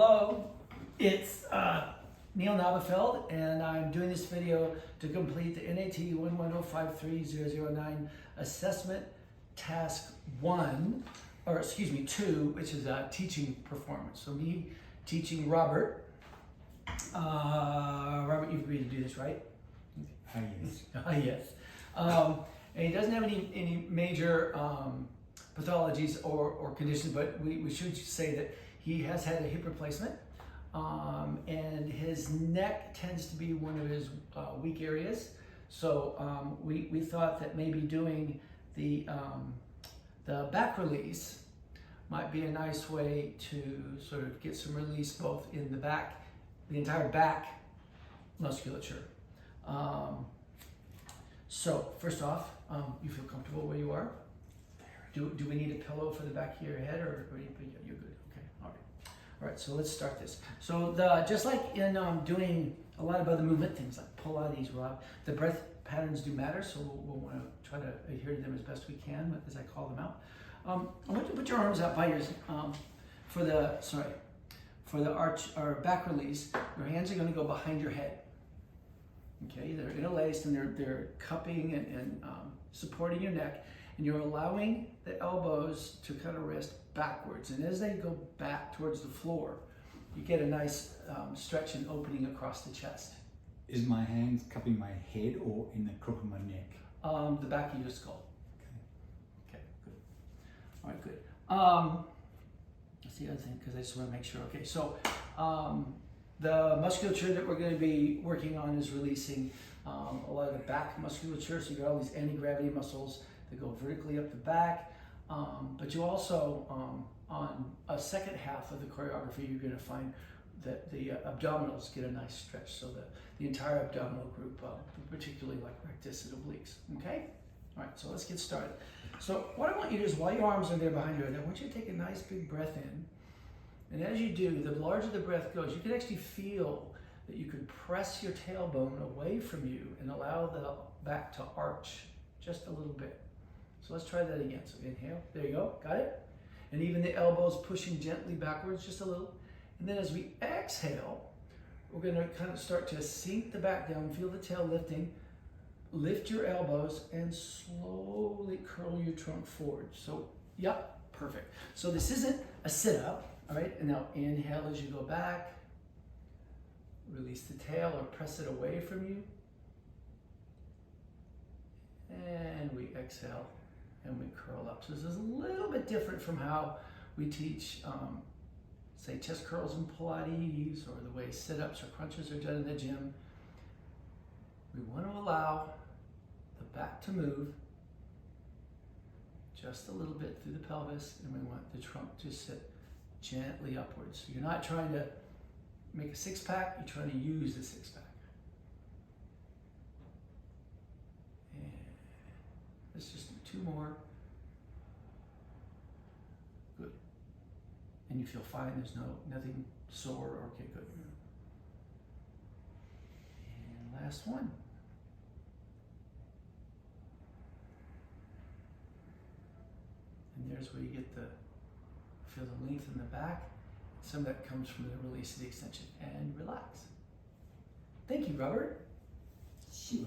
Hello, it's Neil Nabbefeld, and I'm doing this video to complete the NAT11053009 assessment task 2, which is teaching performance. So me teaching Robert. Robert, you've agreed to do this, right? Yes. Yes. And he doesn't have any major pathologies or conditions, but we should say that he has had a hip replacement, and his neck tends to be one of his weak areas. So we thought that maybe doing the back release might be a nice way to sort of get some release both in the back, the entire back musculature. So first off, you feel comfortable where you are? Do we need a pillow for the back of your head, or you're good? Okay, all right. All right, so let's start this. So just like in doing a lot of other movement things like Pilates, Rob, the breath patterns do matter, so we'll want to try to adhere to them as best we can as I call them out. I want you to put your arms out by your, for the arch or back release. Your hands are going to go behind your head. Okay, they're interlaced and they're cupping and supporting your neck, and you're allowing the elbows to kind of rest backwards. And as they go back towards the floor, you get a nice stretch and opening across the chest. Is my hands cupping my head or in the crook of my neck? The back of your skull. Okay, good. All right, good. That's the other thing, because I just want to make sure. Okay, so the musculature that we're going to be working on is releasing a lot of the back musculature. So you got all these anti-gravity muscles that go vertically up the back. But you also, on a second half of the choreography, you're going to find that the abdominals get a nice stretch. So the entire abdominal group, particularly like rectus and obliques. Okay? All right, so let's get started. So what I want you to do is, while your arms are there behind your head, I want you to take a nice big breath in. And as you do, the larger the breath goes, you can actually feel that you can press your tailbone away from you and allow the back to arch just a little bit. So let's try that again. So inhale, there you go, got it? And even the elbows pushing gently backwards just a little. And then as we exhale, we're gonna kind of start to sink the back down, feel the tail lifting, lift your elbows and slowly curl your trunk forward. So, yep, perfect. So this isn't a sit-up. All right, and now inhale as you go back. Release the tail or press it away from you. And we exhale and we curl up. So this is a little bit different from how we teach, say, chest curls in Pilates, or the way sit-ups or crunches are done in the gym. We want to allow the back to move just a little bit through the pelvis, and we want the trunk to sit gently upwards. So you're not trying to make a six-pack, you're trying to use the six-pack. And let's just do 2 more. Good. And you feel fine, there's nothing sore. Okay, good. And last one. And there's where you get feel the length in the back. Some of that comes from the release of the extension. And relax. Thank you, Robert. Sure.